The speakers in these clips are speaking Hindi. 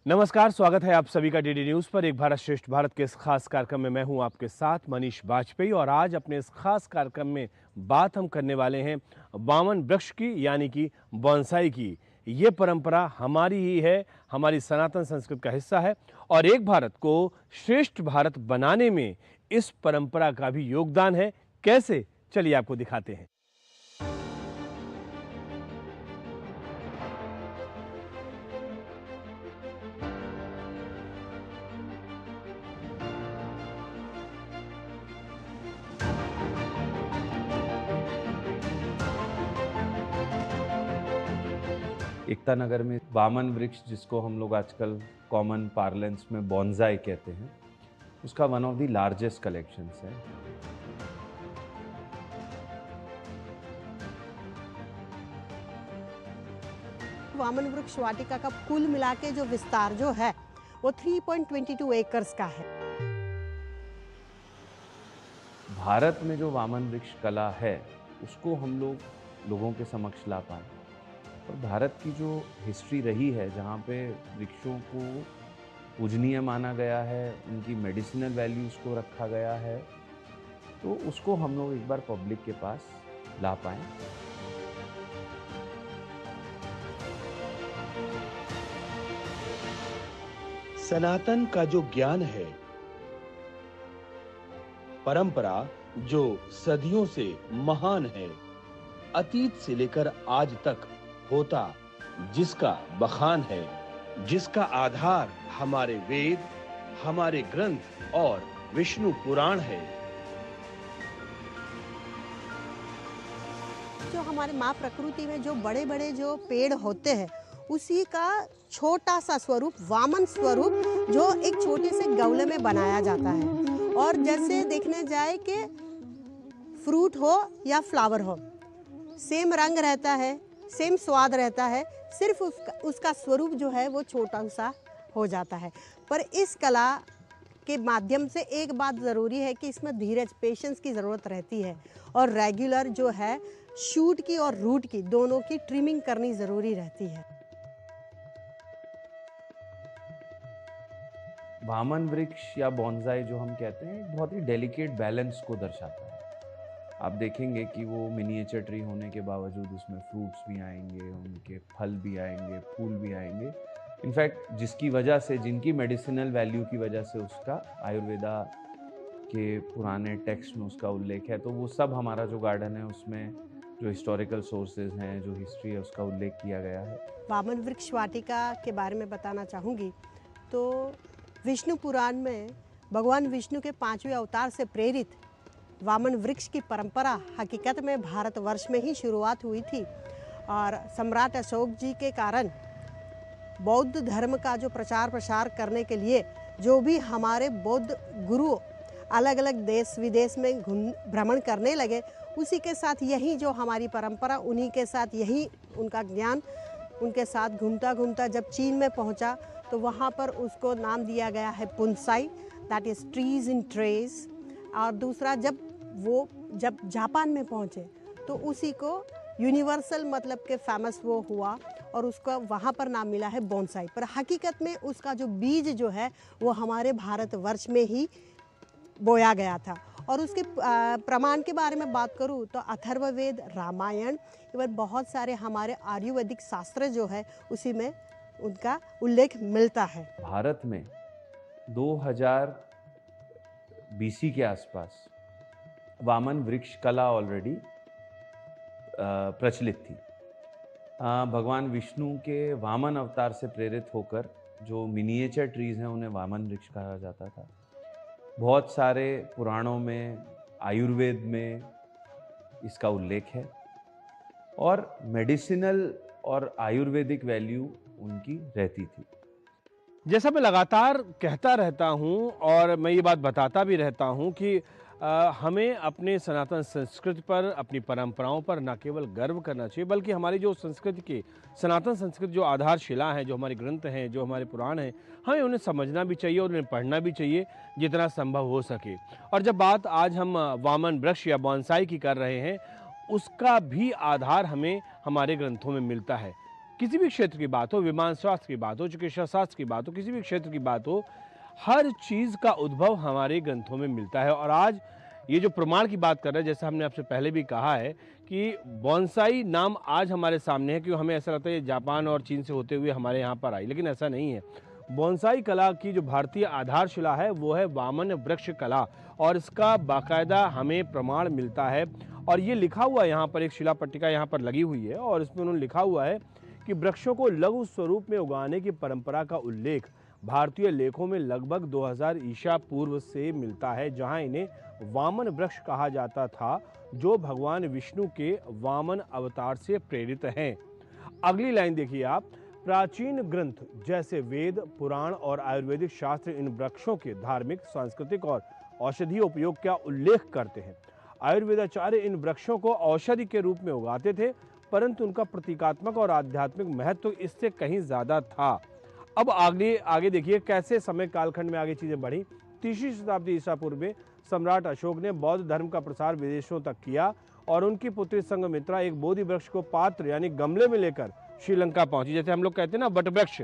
नमस्कार, स्वागत है आप सभी का डीडी न्यूज़ पर। एक भारत श्रेष्ठ भारत के इस खास कार्यक्रम में मैं हूं आपके साथ मनीष बाजपेयी और आज अपने इस खास कार्यक्रम में बात हम करने वाले हैं वामन वृक्ष की यानी कि बोनसाई की। ये परंपरा हमारी ही है, हमारी सनातन संस्कृति का हिस्सा है और एक भारत को श्रेष्ठ भारत बनाने में इस परंपरा का भी योगदान है। कैसे, चलिए आपको दिखाते हैं। एकता नगर में वामन वृक्ष, जिसको हम लोग आजकल कॉमन पार्लेंस में बॉन्साई कहते हैं, उसका one of the largest collections है। वामन वृक्ष वाटिका का कुल मिला के जो विस्तार जो है वो 3.22 एकर्स का है। भारत में जो वामन वृक्ष कला है उसको हम लोगों के समक्ष ला पाए और भारत की जो हिस्ट्री रही है, जहाँ पे वृक्षों को पूजनीय माना गया है, उनकी मेडिसिनल वैल्यूज़ को रखा गया है, तो उसको हम लोग एक बार पब्लिक के पास ला पाएँ। सनातन का जो ज्ञान है, परंपरा जो सदियों से महान है, अतीत से लेकर आज तक होता, जिसका बखान है, जिसका आधार हमारे वेद, हमारे ग्रंथ और विष्णु पुराण है। जो हमारे माँ प्रकृति में जो बड़े बड़े जो पेड़ होते हैं, उसी का छोटा सा स्वरूप, वामन स्वरूप, जो एक छोटे से गमले में बनाया जाता है। और जैसे देखने जाए कि फ्रूट हो या फ्लावर हो, सेम रंग रहता है, सेम स्वाद रहता है, सिर्फ उसका स्वरूप जो है वो छोटा सा हो जाता है। पर इस कला के माध्यम से एक बात ज़रूरी है कि इसमें धीरज, पेशेंस की ज़रूरत रहती है और रेगुलर जो है शूट की और रूट की दोनों की ट्रिमिंग करनी ज़रूरी रहती है। वामन वृक्ष या बॉन्साई जो हम कहते हैं, एक बहुत ही डेलिकेट बैलेंस को दर्शाता है। आप देखेंगे कि वो मिनिएचर ट्री होने के बावजूद उसमें फ्रूट्स भी आएंगे, उनके फल भी आएंगे, फूल भी आएंगे। इनफैक्ट जिसकी वजह से, जिनकी मेडिसिनल वैल्यू की वजह से उसका आयुर्वेदा के पुराने टेक्स्ट में उसका उल्लेख है, तो वो सब हमारा जो गार्डन है उसमें जो हिस्टोरिकल सोर्सेज हैं, जो हिस्ट्री है, उसका उल्लेख किया गया है। वामन वृक्ष वाटिका के बारे में बताना चाहूँगी तो विष्णु पुराण में भगवान विष्णु के 5वें अवतार से प्रेरित वामन वृक्ष की परंपरा हकीकत में भारतवर्ष में ही शुरुआत हुई थी और सम्राट अशोक जी के कारण बौद्ध धर्म का जो प्रचार प्रसार करने के लिए जो भी हमारे बौद्ध गुरु अलग अलग देश विदेश में भ्रमण करने लगे, उसी के साथ यही जो हमारी परंपरा, उन्हीं के साथ यही उनका ज्ञान उनके साथ घूमता घूमता जब चीन में पहुंचा तो वहाँ पर उसको नाम दिया गया है पुनसाई, that is trees in trays. और दूसरा जब जापान में पहुँचे तो उसी को यूनिवर्सल मतलब के फेमस वो हुआ और उसका वहाँ पर नाम मिला है बोनसाई। पर हकीकत में उसका जो बीज जो है वो हमारे भारतवर्ष में ही बोया गया था। और उसके प्रमाण के बारे में बात करूँ तो अथर्ववेद, रामायण, इवन बहुत सारे हमारे आयुर्वेदिक शास्त्र जो है उसी में उनका उल्लेख मिलता है। भारत में 2000 BC के आसपास वामन वृक्ष कला ऑलरेडी प्रचलित थी। भगवान विष्णु के वामन अवतार से प्रेरित होकर जो मिनिएचर ट्रीज़ हैं उन्हें वामन वृक्ष कहा जाता था। बहुत सारे पुराणों में, आयुर्वेद में इसका उल्लेख है और मेडिसिनल और आयुर्वेदिक वैल्यू उनकी रहती थी। जैसा मैं लगातार कहता रहता हूं और मैं ये बात बताता भी रहता हूं कि हमें अपने सनातन संस्कृति पर, अपनी परंपराओं पर न केवल गर्व करना चाहिए बल्कि हमारी जो संस्कृति की, सनातन संस्कृति जो आधारशिला है, जो हमारे ग्रंथ हैं, जो हमारे पुराण हैं, हमें उन्हें समझना भी चाहिए और उन्हें पढ़ना भी चाहिए जितना संभव हो सके। और जब बात आज हम वामन वृक्ष या बोनसाई की कर रहे हैं, उसका भी आधार हमें हमारे ग्रंथों में मिलता है। किसी भी क्षेत्र की बात हो, विमान शास्त्र की बात हो, चिकित्सा शास्त्र की बात हो, किसी भी क्षेत्र की बात हो, हर चीज़ का उद्भव हमारे ग्रंथों में मिलता है। और आज ये जो प्रमाण की बात कर रहे हैं, जैसे हमने आपसे पहले भी कहा है कि बोनसाई नाम आज हमारे सामने है, क्योंकि हमें ऐसा लगता है ये जापान और चीन से होते हुए हमारे यहाँ पर आई, लेकिन ऐसा नहीं है। बोनसाई कला की जो भारतीय आधारशिला है वो है वामन वृक्ष कला, और इसका बाकायदा हमें प्रमाण मिलता है। और ये लिखा हुआ है यहाँ पर, एक शिला पट्टिका यहाँ पर लगी हुई है और इसमें उन्होंने लिखा हुआ है कि वृक्षों को लघु स्वरूप में उगाने की परंपरा का उल्लेख भारतीय लेखों में लगभग 2000 ईसा पूर्व से मिलता है, जहां इन्हें वामन वृक्ष कहा जाता था, जो भगवान विष्णु के वामन अवतार से प्रेरित हैं। अगली लाइन देखिए आप, प्राचीन ग्रंथ जैसे वेद, पुराण और आयुर्वेदिक शास्त्र इन वृक्षों के धार्मिक, सांस्कृतिक और औषधीय उपयोग का उल्लेख करते हैं। आयुर्वेदाचार्य इन वृक्षों को औषधि के रूप में उगाते थे, परंतु उनका प्रतीकात्मक और आध्यात्मिक महत्व इससे कहीं ज्यादा था। अब आगे देखिए कैसे समय कालखंड में आगे चीजें बढ़ी। 3वीं शताब्दी ईसा पूर्व में सम्राट अशोक ने बौद्ध धर्म का प्रसार विदेशों तक किया और उनकी पुत्री संघमित्रा एक बोधि वृक्ष को पात्र यानी गमले में लेकर श्रीलंका पहुंची। जैसे हम लोग कहते हैं ना वट वृक्ष,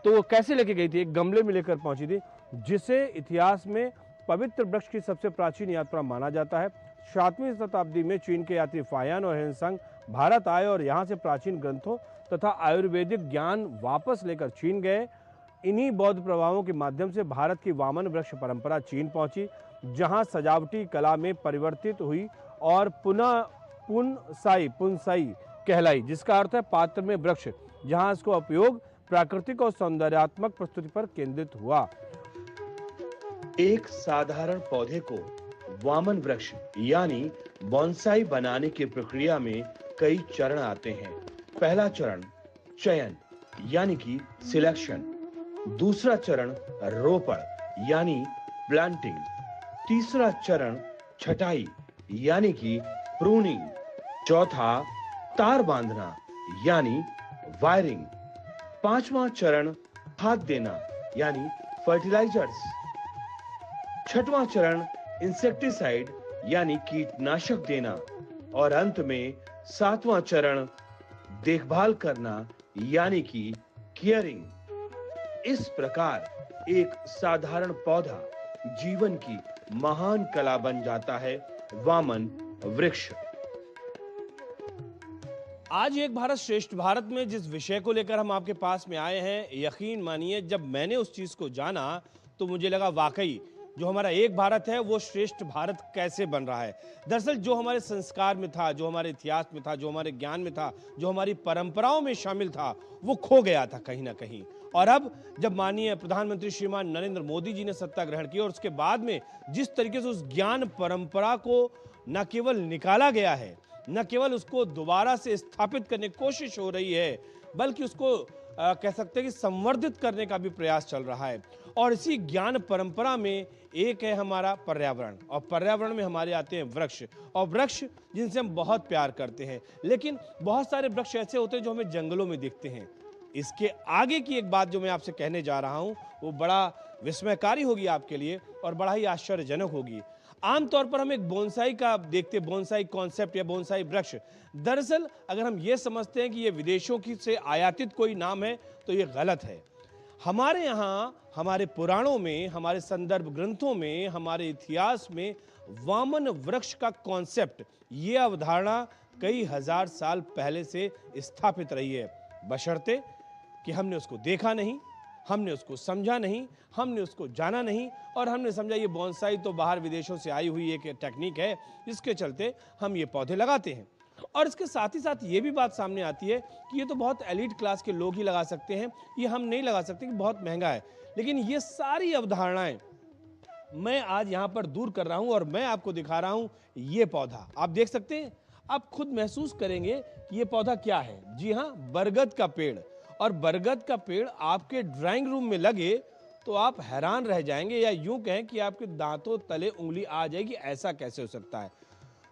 तो वो कैसे लेके गई थी? एक गमले में लेकर पहुंची थी, जिसे इतिहास में पवित्र वृक्ष की सबसे प्राचीन यात्रा माना जाता है। 7वीं शताब्दी में चीन के यात्री फायान और हेनसांग भारत आए और यहाँ से प्राचीन ग्रंथों तथा आयुर्वेदिक ज्ञान वापस लेकर चीन गए। इन्हीं बौद्ध प्रभावों के माध्यम से भारत की वामन वृक्ष परंपरा चीन पहुंची, जहां सजावटी कला में परिवर्तित हुई और पुनः पुनसाई कहलाई, जिसका अर्थ है पात्र में वृक्ष, जहां इसका उपयोग प्राकृतिक और सौंदर्यात्मक प्रस्तुति पर केंद्रित हुआ। एक साधारण पौधे को वामन वृक्ष यानी बोनसाई बनाने की प्रक्रिया में कई चरण आते हैं। पहला चरण चयन यानी कि सिलेक्शन, दूसरा चरण रोपण यानी प्लांटिंग, तीसरा चरण छटाई यानी कि प्रूनिंग, चौथा तार बांधना यानी वायरिंग, पांचवा चरण खाद देना यानी फर्टिलाइजर्स, छठवां चरण इंसेक्टिसाइड यानी कीटनाशक देना और अंत में 7वां चरण देखभाल करना यानी कि केयरिंग। इस प्रकार एक साधारण पौधा जीवन की महान कला बन जाता है, वामन वृक्ष। आज एक भारत श्रेष्ठ भारत में जिस विषय को लेकर हम आपके पास में आए हैं, यकीन मानिए जब मैंने उस चीज को जाना तो मुझे लगा वाकई जो हमारा एक भारत है वो श्रेष्ठ भारत कैसे बन रहा है। दरअसल जो हमारे संस्कार में था, जो हमारे इतिहास में था, जो हमारे ज्ञान में था, जो हमारी परंपराओं में शामिल था, वो खो गया था कहीं ना कहीं। और अब जब माननीय प्रधानमंत्री श्रीमान नरेंद्र मोदी जी ने सत्ता ग्रहण की और उसके बाद में जिस तरीके से उस ज्ञान परंपरा को न केवल निकाला गया है, न केवल उसको दोबारा से स्थापित करने की कोशिश हो रही है, बल्कि उसको कह सकते हैं कि संवर्धित करने का भी प्रयास चल रहा है। और इसी ज्ञान परंपरा में एक है हमारा पर्यावरण, और पर्यावरण में हमारे आते हैं वृक्ष, और वृक्ष जिनसे हम बहुत प्यार करते हैं। लेकिन बहुत सारे वृक्ष ऐसे होते हैं जो हमें जंगलों में दिखते हैं। इसके आगे की एक बात जो मैं आपसे कहने जा रहा हूं वो बड़ा विस्मयकारी होगी आपके लिए और बड़ा ही आश्चर्यजनक होगी। आमतौर पर हम एक बोनसाई का देखते हैं, बोनसाई कॉन्सेप्ट या बोनसाई वृक्ष। दरअसल अगर हम ये समझते हैं कि ये विदेशों की से आयातित कोई नाम है तो ये गलत है। हमारे यहाँ, हमारे पुराणों में, हमारे संदर्भ ग्रंथों में, हमारे इतिहास में वामन वृक्ष का कॉन्सेप्ट, ये अवधारणा कई हजार साल पहले से स्थापित रही है, बशर्ते कि हमने उसको देखा नहीं, हमने उसको समझा नहीं, हमने उसको जाना नहीं, और हमने समझा ये बोनसाई तो बाहर विदेशों से आई हुई एक टेक्निक है, जिसके चलते हम ये पौधे लगाते हैं। और इसके साथ ही साथ ये भी बात सामने आती है कि ये तो बहुत एलिट क्लास के लोग ही लगा सकते हैं, ये हम नहीं लगा सकते कि बहुत महंगा है। लेकिन ये सारी अवधारणाएं मैं आज यहाँ पर दूर कर रहा हूँ और मैं आपको दिखा रहा हूँ ये पौधा। आप देख सकते हैं, आप खुद महसूस करेंगे कि ये पौधा क्या है। जी हाँ, बरगद का पेड़। और बरगद का पेड़ आपके ड्राइंग रूम में लगे तो आप हैरान रह जाएंगे, या यूं कहें कि आपके दांतों तले उंगली आ जाएगी, ऐसा कैसे हो सकता है।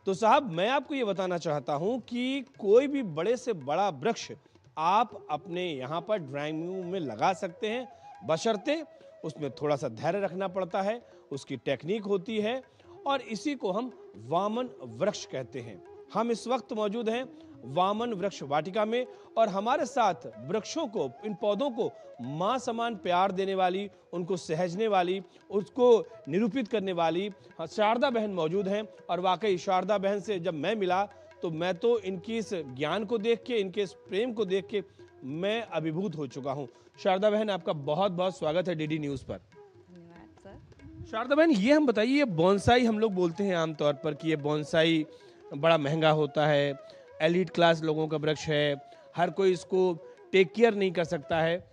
तो साहब मैं आपको ये बताना चाहता हूं कि कोई भी बड़े से बड़ा वृक्ष आप अपने यहाँ पर ड्राइंग रूम में लगा सकते हैं, बशर्ते उसमें थोड़ा सा धैर्य रखना पड़ता है, उसकी टेक्निक होती है, और इसी को हम वामन वृक्ष कहते हैं। हम इस वक्त मौजूद हैं वामन वृक्ष वाटिका में। और हमारे साथ वृक्षों को, इन पौधों को मां समान प्यार देने वाली, उनको सहजने वाली, उसको निरूपित करने वाली शारदा बहन मौजूद हैं। और वाकई शारदा बहन से जब मैं मिला तो मैं तो इनकी इस ज्ञान को देख के, इनके इस प्रेम को देख के मैं अभिभूत हो चुका हूं। शारदा बहन, आपका बहुत बहुत स्वागत है डीडी न्यूज पर। धन्यवाद सर। शारदा बहन, ये हम बताइए, ये बोनसाई हम लोग बोलते हैं आमतौर पर कि ये बोनसाई बड़ा महंगा होता है, एलीट क्लास लोगों का वृक्ष है, हर कोई इसको टेक केयर नहीं कर सकता है।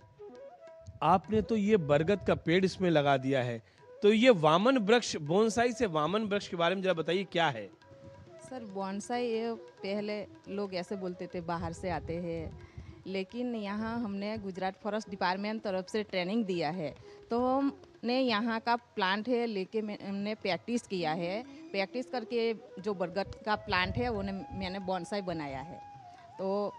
आपने तो ये बरगद का पेड़ इसमें लगा दिया है, तो ये वामन वृक्ष, बोनसाई से वामन वृक्ष के बारे में जरा बताइए क्या है। सर बोनसाई ये पहले लोग ऐसे बोलते थे बाहर से आते हैं, लेकिन यहाँ हमने गुजरात फॉरेस्ट डिपार्टमेंट तरफ से ट्रेनिंग दिया है, तो हमने यहाँ का प्लांट है लेके हमने प्रैक्टिस किया है। प्रैक्टिस करके जो बरगद का प्लांट है वो मैंने बोनसाई बनाया है। तो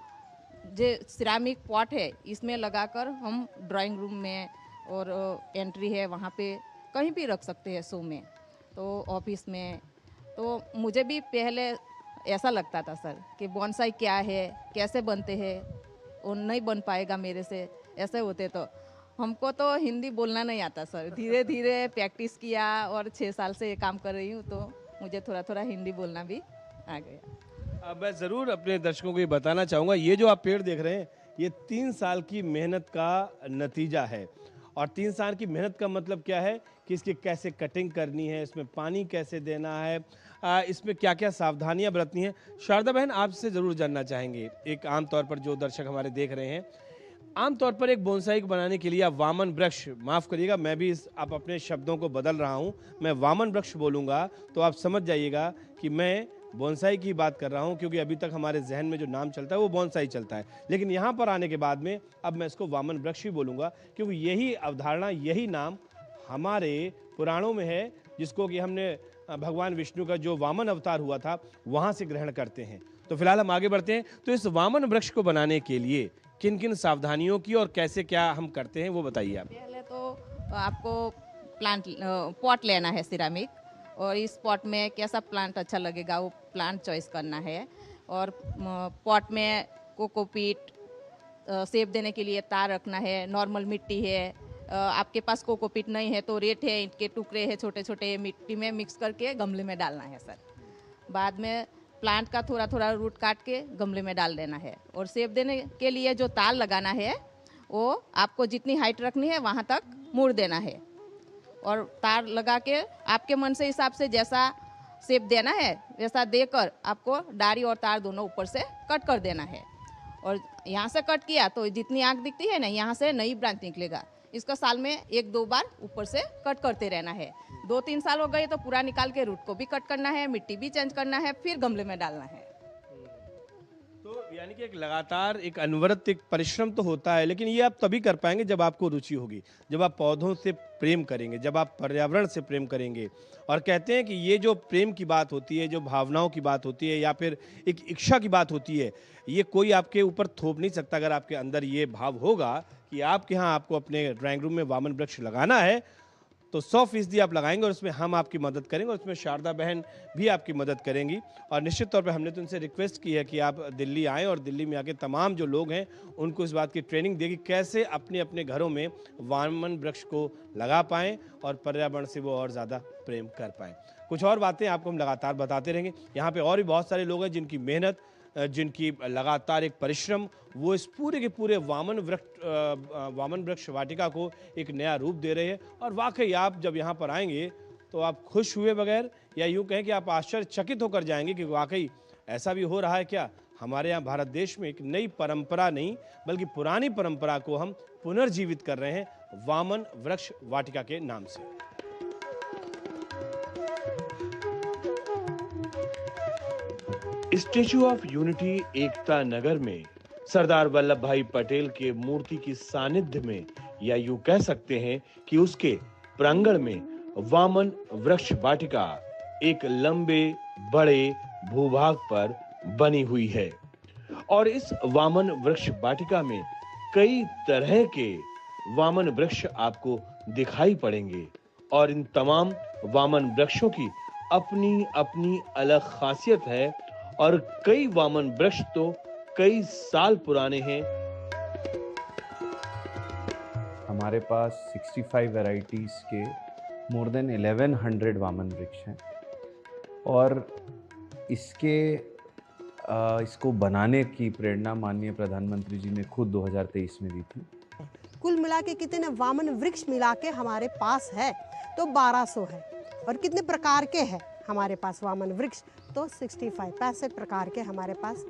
जो सिरामिक पॉट है इसमें लगाकर हम ड्राइंग रूम में और एंट्री है वहाँ पे कहीं भी रख सकते हैं, शो में, तो ऑफिस में। तो मुझे भी पहले ऐसा लगता था सर कि बोनसाई क्या है, कैसे बनते हैं, वो नहीं बन पाएगा मेरे से, ऐसे होते। तो हमको तो हिंदी बोलना नहीं आता सर, धीरे धीरे प्रैक्टिस किया और 6 साल से ये काम कर रही हूँ, तो मुझे थोड़ा थोड़ा हिंदी बोलना भी आ गया। मैं ज़रूर अपने दर्शकों को ये बताना चाहूँगा, ये जो आप पेड़ देख रहे हैं ये 3 साल की मेहनत का नतीजा है। और 3 साल की मेहनत का मतलब क्या है कि इसकी कैसे कटिंग करनी है, इसमें पानी कैसे देना है, इसमें क्या क्या सावधानियां बरतनी है। शारदा बहन, आपसे ज़रूर जानना चाहेंगे, एक आम तौर पर जो दर्शक हमारे देख रहे हैं, आम तौर पर एक बोनसाई को बनाने के लिए आप वामन वृक्ष, माफ़ करिएगा मैं भी आप अपने शब्दों को बदल रहा हूँ, मैं वामन वृक्ष बोलूँगा तो आप समझ जाइएगा कि मैं बोनसाई की बात कर रहा हूँ, क्योंकि अभी तक हमारे जहन में जो नाम चलता है वो बोनसाई चलता है। लेकिन यहाँ पर आने के बाद में अब मैं इसको वामन वृक्ष ही बोलूँगा, क्योंकि यही अवधारणा, यही नाम हमारे पुराणों में है, जिसको कि हमने भगवान विष्णु का जो वामन अवतार हुआ था वहाँ से ग्रहण करते हैं। तो फिलहाल हम आगे बढ़ते हैं। तो इस वामन वृक्ष को बनाने के लिए किन किन सावधानियों की और कैसे क्या हम करते हैं वो बताइए आप। पहले तो आपको प्लांट पॉट लेना है सिरामिक, और इस पॉट में कैसा प्लांट अच्छा लगेगा वो प्लांट चॉइस करना है। और पॉट में कोकोपीट, सेब देने के लिए तार रखना है, नॉर्मल मिट्टी है, आपके पास कोकोपीट नहीं है तो रेत है, ईंट के टुकड़े हैं छोटे छोटे, मिट्टी में मिक्स करके गमले में डालना है सर। बाद में प्लांट का थोड़ा थोड़ा रूट काट के गमले में डाल देना है। और सेब देने के लिए जो तार लगाना है वो आपको जितनी हाइट रखनी है वहाँ तक मोड़ देना है, और तार लगा के आपके मन से हिसाब से जैसा सेब देना है वैसा देकर आपको डारी और तार दोनों ऊपर से कट कर देना है। और यहाँ से कट किया तो जितनी आँख दिखती है ना, यहाँ से नई ब्रांच निकलेगा। इसका साल में 1-2 बार ऊपर से कट करते रहना है। 2-3 साल हो गए तो पूरा निकाल के रूट को भी कट करना है, मिट्टी भी चेंज करना है, फिर गमले में डालना है। तो यानी कि एक लगातार, एक अनवरत, एक परिश्रम तो होता है, लेकिन ये आप तभी कर पाएंगे जब आपको रुचि होगी, जब आप पौधों से प्रेम करेंगे, जब आप पर्यावरण से प्रेम करेंगे। और कहते हैं कि ये जो प्रेम की बात होती है, जो भावनाओं की बात होती है, या फिर एक इच्छा की बात होती है, ये कोई आपके ऊपर थोप नहीं सकता। अगर आपके अंदर ये भाव होगा कि आपके यहाँ आपको अपने ड्राइंग रूम में वामन वृक्ष लगाना है, तो 100% आप लगाएंगे, और उसमें हम आपकी मदद करेंगे, और उसमें शारदा बहन भी आपकी मदद करेंगी। और निश्चित तौर पे हमने तो उनसे रिक्वेस्ट की है कि आप दिल्ली आएँ, और दिल्ली में आके तमाम जो लोग हैं उनको इस बात की ट्रेनिंग देगी कैसे अपने अपने घरों में वामन वृक्ष को लगा पाएँ और पर्यावरण से वो और ज़्यादा प्रेम कर पाएँ। कुछ और बातें आपको हम लगातार बताते रहेंगे। यहाँ पर और भी बहुत सारे लोग हैं जिनकी मेहनत, जिनकी लगातार एक परिश्रम, वो इस पूरे के पूरे वामन वृक्ष वाटिका को एक नया रूप दे रहे हैं। और वाकई आप जब यहाँ पर आएंगे तो आप खुश हुए बगैर, या यूँ कहें कि आप आश्चर्यचकित होकर जाएंगे कि वाकई ऐसा भी हो रहा है क्या। हमारे यहाँ भारत देश में एक नई परंपरा नहीं बल्कि पुरानी परंपरा को हम पुनर्जीवित कर रहे हैं वामन वृक्ष वाटिका के नाम से। Statue of unity Ekta Nagar में सरदार वल्लभ भाई पटेल के मूर्ति की सानिध्य में, या यूं कह सकते हैं कि उसके प्रांगण में वामन वृक्ष वाटिका एक लंबे बड़े भूभाग पर बनी हुई है। और इस वामन वृक्ष वाटिका में कई तरह के वामन वृक्ष आपको दिखाई पड़ेंगे, और इन तमाम वामन वृक्षों की अपनी अपनी अलग खासियत है और कई वामन वृक्ष तो कई साल पुराने हैं। हमारे पास 65 वैरायटीज़ के मोर देन 1100 वामन वृक्ष हैं और इसको बनाने की प्रेरणा माननीय प्रधानमंत्री जी ने खुद 2023 में दी थी। कुल मिला के कितने वामन वृक्ष मिला के हमारे पास है तो 1200 है। और कितने प्रकार के हैं हमारे पास वामन वृक्ष? तो 65 प्रकार के हमारे पास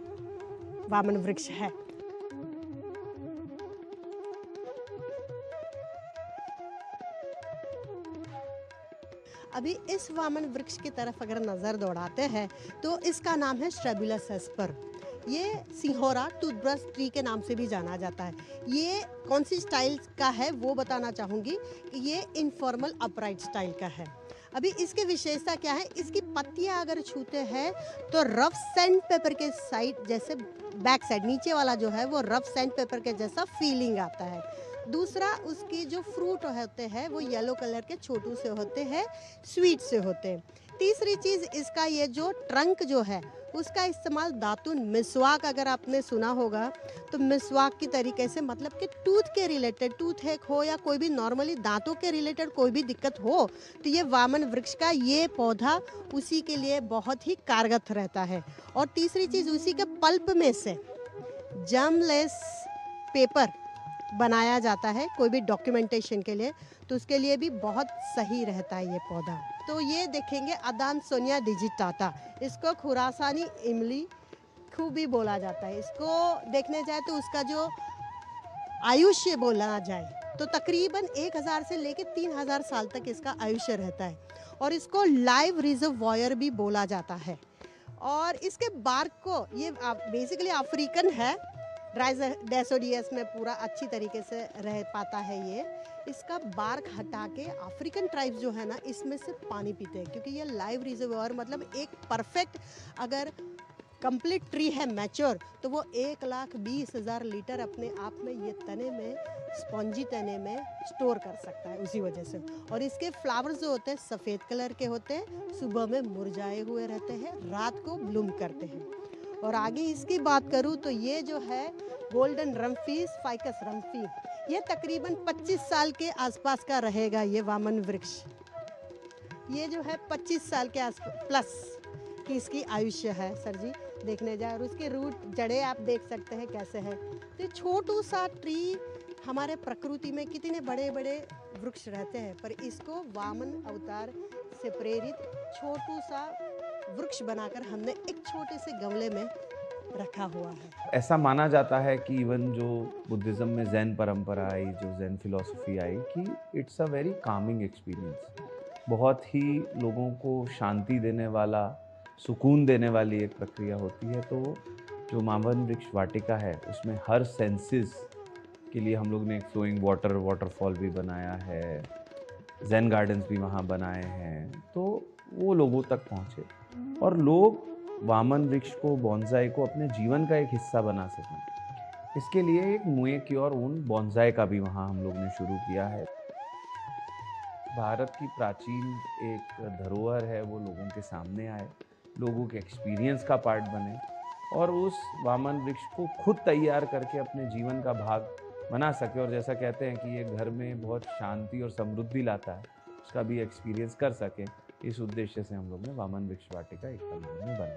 वामन वृक्ष है। अभी इस वामन वृक्ष की तरफ अगर नज़र दौड़ाते हैं तो इसका नाम है स्ट्रेबिलस एस्पर। ये सिंहोरा टूथब्रश ट्री के नाम से भी जाना जाता है। ये कौन सी स्टाइल का है वो बताना चाहूँगी कि ये इनफॉर्मल अपराइट स्टाइल का है। अभी इसकी विशेषता क्या है? इसकी पत्तियां अगर छूते हैं तो रफ सैंड पेपर के साइड जैसे बैक साइड नीचे वाला जो है वो रफ सैंड पेपर के जैसा फीलिंग आता है। दूसरा, उसकी जो फ्रूट होते हैं वो येलो कलर के छोटू से होते हैं, स्वीट से होते हैं। तीसरी चीज़, इसका ये जो ट्रंक जो है उसका इस्तेमाल दातुन मिसवाक, अगर आपने सुना होगा तो मिसवाक की तरीके से, मतलब कि टूथ के रिलेटेड, टूथ एक हो या कोई भी नॉर्मली दांतों के रिलेटेड कोई भी दिक्कत हो तो ये वामन वृक्ष का ये पौधा उसी के लिए बहुत ही कारगर रहता है। और तीसरी चीज़, उसी के पल्प में से जर्मलेस पेपर बनाया जाता है कोई भी डॉक्यूमेंटेशन के लिए, तो उसके लिए भी बहुत सही रहता है ये पौधा। तो ये देखेंगे अदानसोनिया डिजिटाटा, इसको खुरासानी इमली खूब भी बोला जाता है। इसको देखने जाए तो उसका जो आयुष्य बोला जाए तो तकरीबन 1000 से लेकर 3000 साल तक इसका आयुष्य रहता है। और इसको लाइव रिजर्वॉयर भी बोला जाता है। और इसके बार्क को, ये बेसिकली अफ्रीकन है, डेसोडियस में पूरा अच्छी तरीके से रह पाता है ये। इसका बार्क हटा के अफ्रीकन ट्राइब्स जो है ना इसमें से पानी पीते हैं, क्योंकि ये लाइव रिजर्वॉयर, मतलब एक परफेक्ट अगर कंप्लीट ट्री है मैच्योर तो वो 1,20,000 लीटर अपने आप में ये तने में, स्पॉन्जी तने में स्टोर कर सकता है उसी वजह से। और इसके फ्लावर्स जो होते हैं सफ़ेद कलर के होते हैं, सुबह में मुरझाए हुए रहते हैं, रात को ब्लूम करते हैं। और आगे इसकी बात करूँ तो ये जो है गोल्डन रम्फीस फाइकस रम्फी, ये तकरीबन 25 साल के आसपास का रहेगा ये वामन वृक्ष। ये जो है 25 साल के प्लस की इसकी आयुष्य है सर जी, देखने जाए। और उसके रूट जड़ें आप देख सकते हैं कैसे है। तो छोटू सा ट्री हमारे प्रकृति में कितने बड़े बड़े वृक्ष रहते हैं, पर इसको वामन अवतार से प्रेरित छोटू सा वृक्ष बनाकर हमने एक छोटे से गमले में रखा हुआ है। ऐसा माना जाता है कि इवन जो बुद्धिज़्म में जैन परंपरा आई, जो जैन फिलॉसफी आई, कि it's a very Kameng experience, बहुत ही लोगों को शांति देने वाला, सुकून देने वाली एक प्रक्रिया होती है। तो जो वामन वृक्ष वाटिका है उसमें हर सेंसेस के लिए हम लोग ने एक फ्लोइंग वाटरफॉल भी बनाया है, जैन गार्डन्स भी वहाँ बनाए हैं, तो वो लोगों तक पहुँचे और लोग वामन वृक्ष को, बॉन्साई को अपने जीवन का एक हिस्सा बना सकें। इसके लिए एक मुए की और ऊन बॉन्साई का भी वहाँ हम लोग ने शुरू किया है। भारत की प्राचीन एक धरोहर है, वो लोगों के सामने आए, लोगों के एक्सपीरियंस का पार्ट बने और उस वामन वृक्ष को खुद तैयार करके अपने जीवन का भाग बना सके। और जैसा कहते हैं कि ये घर में बहुत शांति और समृद्धि लाता है, उसका भी एक्सपीरियंस कर सकें, इस उद्देश्य से हम लोग ने वामन वृक्ष वाटिका एक में बनाई।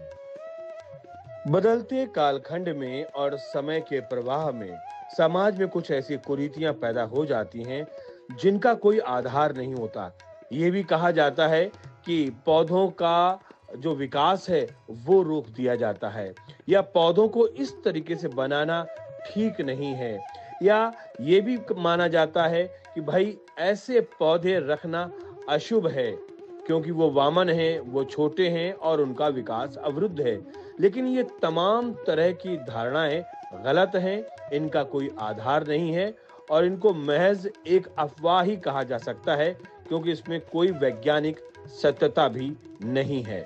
बदलते कालखंड में और समय के प्रवाह में समाज में कुछ ऐसी कुरीतियां पैदा हो जाती हैं जिनका कोई आधार नहीं होता। ये भी कहा जाता है कि पौधों का जो विकास है वो रोक दिया जाता है, या पौधों को इस तरीके से बनाना ठीक नहीं है, या ये भी माना जाता है कि भाई ऐसे पौधे रखना अशुभ है क्योंकि वो वामन हैं, वो छोटे हैं और उनका विकास अवरुद्ध है। लेकिन ये तमाम तरह की धारणाएं गलत हैं, इनका कोई आधार नहीं है और इनको महज एक अफवाह ही कहा जा सकता है, क्योंकि इसमें कोई वैज्ञानिक सत्यता भी नहीं है।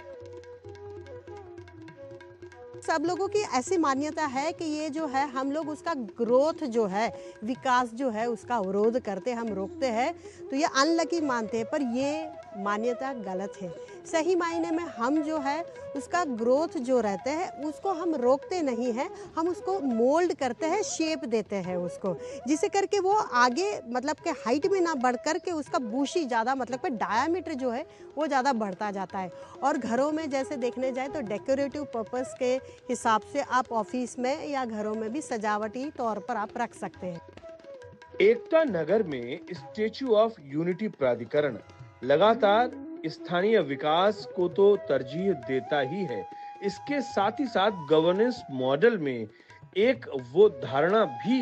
सब लोगों की ऐसी मान्यता है कि ये जो है हम लोग उसका ग्रोथ जो है, विकास जो है उसका अवरोध करते, हम रोकते हैं, तो ये अनलकी मानते हैं। पर ये मान्यता गलत है। सही मायने में हम जो है उसका ग्रोथ जो रहते हैं उसको हम रोकते नहीं हैं, हम उसको मोल्ड करते हैं, शेप देते हैं उसको, जिससे करके वो आगे मतलब के हाइट में ना बढ़ कर के उसका बुशी ज़्यादा मतलब कि डायामीटर जो है वो ज़्यादा बढ़ता जाता है। और घरों में जैसे देखने जाए तो डेकोरेटिव पर्पस के हिसाब से आप ऑफिस में या घरों में भी सजावटी तौर पर आप रख सकते हैं। एकता नगर में स्टेच्यू ऑफ यूनिटी प्राधिकरण लगातार स्थानीय विकास को तो तरजीह देता ही है, इसके साथ ही साथ गवर्नेंस मॉडल में एक वो धारणा भी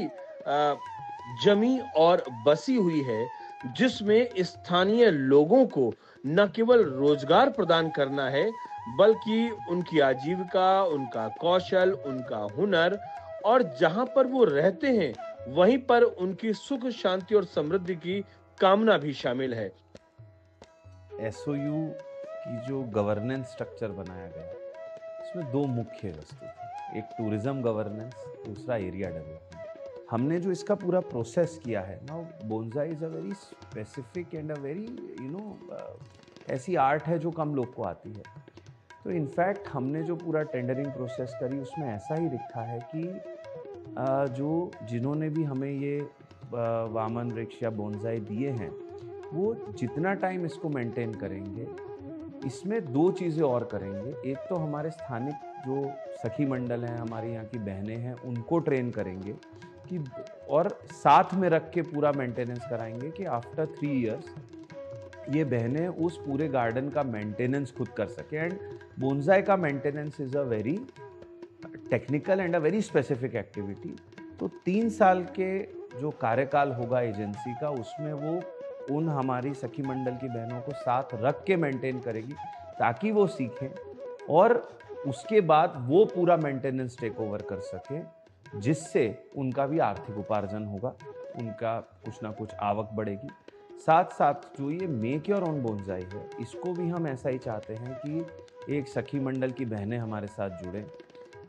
जमी और बसी हुई है जिसमें स्थानीय लोगों को न केवल रोजगार प्रदान करना है बल्कि उनकी आजीविका, उनका कौशल, उनका हुनर और जहां पर वो रहते हैं वहीं पर उनकी सुख, शांति और समृद्धि की कामना भी शामिल है। एसओयू की जो गवर्नेंस स्ट्रक्चर बनाया गया उसमें दो मुख्य वस्तु थी, एक टूरिज्म गवर्नेंस, दूसरा एरिया डेवलपमेंट। हमने जो इसका पूरा प्रोसेस किया है ना, bonsai is a very specific and a very ऐसी आर्ट है जो कम लोग को आती है। तो इनफैक्ट हमने जो पूरा टेंडरिंग प्रोसेस करी उसमें ऐसा ही लिखा है कि जो जिन्होंने भी हमें ये वामन वृक्ष या बोनसाई दिए हैं वो जितना टाइम इसको मेंटेन करेंगे इसमें दो चीज़ें और करेंगे। एक तो हमारे स्थानिक जो सखी मंडल हैं, हमारी यहाँ की बहनें हैं, उनको ट्रेन करेंगे कि और साथ में रख के पूरा मेंटेनेंस कराएंगे कि आफ्टर 3 इयर्स ये बहनें उस पूरे गार्डन का मेंटेनेंस खुद कर सकें। एंड बोनसाई का maintenance is a very technical and a very specific activity. तो 3 साल के जो कार्यकाल होगा एजेंसी का उसमें वो उन हमारी सखी मंडल की बहनों को साथ रख के मेंटेन करेगी ताकि वो सीखें और उसके बाद वो पूरा मेंटेनेंस टेक ओवर कर सकें, जिससे उनका भी आर्थिक उपार्जन होगा, उनका कुछ ना कुछ आवक बढ़ेगी। साथ साथ जो ये मेक योर ओन बोनसाई है इसको भी हम ऐसा ही चाहते हैं कि एक सखी मंडल की बहनें हमारे साथ जुड़ें।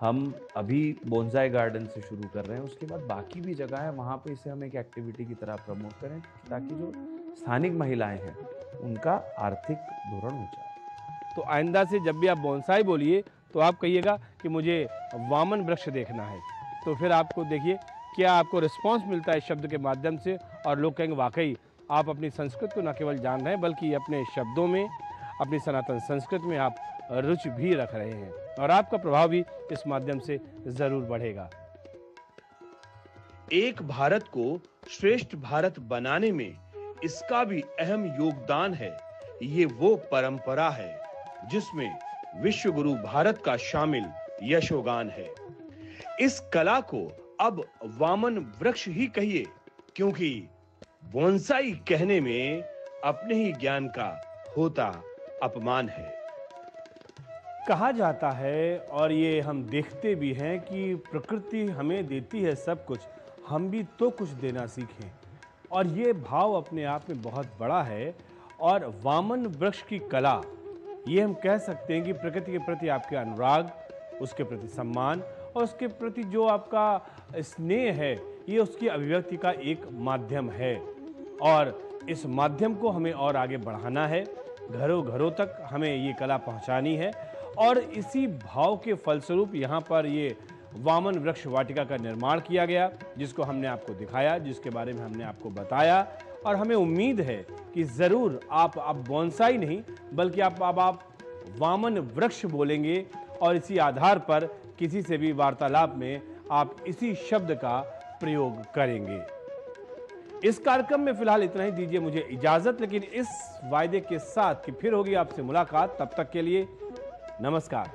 हम अभी बोनसाई गार्डन से शुरू कर रहे हैं, उसके बाद बाकी भी जगह है वहाँ पे इसे हम एक एक्टिविटी की तरह प्रमोट करें ताकि जो स्थानिक महिलाएं हैं उनका आर्थिक धोरण ऊंचा। तो आइंदा से जब भी आप बोनसाई बोलिए तो आप कहिएगा कि मुझे वामन वृक्ष देखना है, तो फिर आपको देखिए क्या आपको रिस्पांस मिलता है इस शब्द के माध्यम से और लोग कहेंगे वाकई आप अपनी संस्कृति को न केवल जान रहे हैं बल्कि अपने शब्दों में, अपनी सनातन संस्कृति में आप रुचि भी रख रहे हैं और आपका प्रभाव भी इस माध्यम से जरूर बढ़ेगा। एक भारत को श्रेष्ठ भारत बनाने में इसका भी अहम योगदान है। ये वो परंपरा है जिसमें विश्व गुरु भारत का शामिल यशोगान है। इस कला को अब वामन वृक्ष ही कहिए, क्योंकि बोनसाई कहने में अपने ही ज्ञान का होता अपमान है। कहा जाता है और ये हम देखते भी हैं कि प्रकृति हमें देती है सब कुछ, हम भी तो कुछ देना सीखें, और ये भाव अपने आप में बहुत बड़ा है। और वामन वृक्ष की कला, ये हम कह सकते हैं कि प्रकृति के प्रति आपके अनुराग, उसके प्रति सम्मान और उसके प्रति जो आपका स्नेह है, ये उसकी अभिव्यक्ति का एक माध्यम है और इस माध्यम को हमें और आगे बढ़ाना है, घरों घरों तक हमें ये कला पहुंचानी है। और इसी भाव के फलस्वरूप यहाँ पर ये वामन वृक्ष वाटिका का निर्माण किया गया, जिसको हमने आपको दिखाया, जिसके बारे में हमने आपको बताया, और हमें उम्मीद है कि ज़रूर आप अब बोनसाई नहीं बल्कि आप वामन वृक्ष बोलेंगे और इसी आधार पर किसी से भी वार्तालाप में आप इसी शब्द का प्रयोग करेंगे। इस कार्यक्रम में फिलहाल इतना ही, दीजिए मुझे इजाज़त, लेकिन इस वायदे के साथ कि फिर होगी आपसे मुलाकात। तब तक के लिए नमस्कार।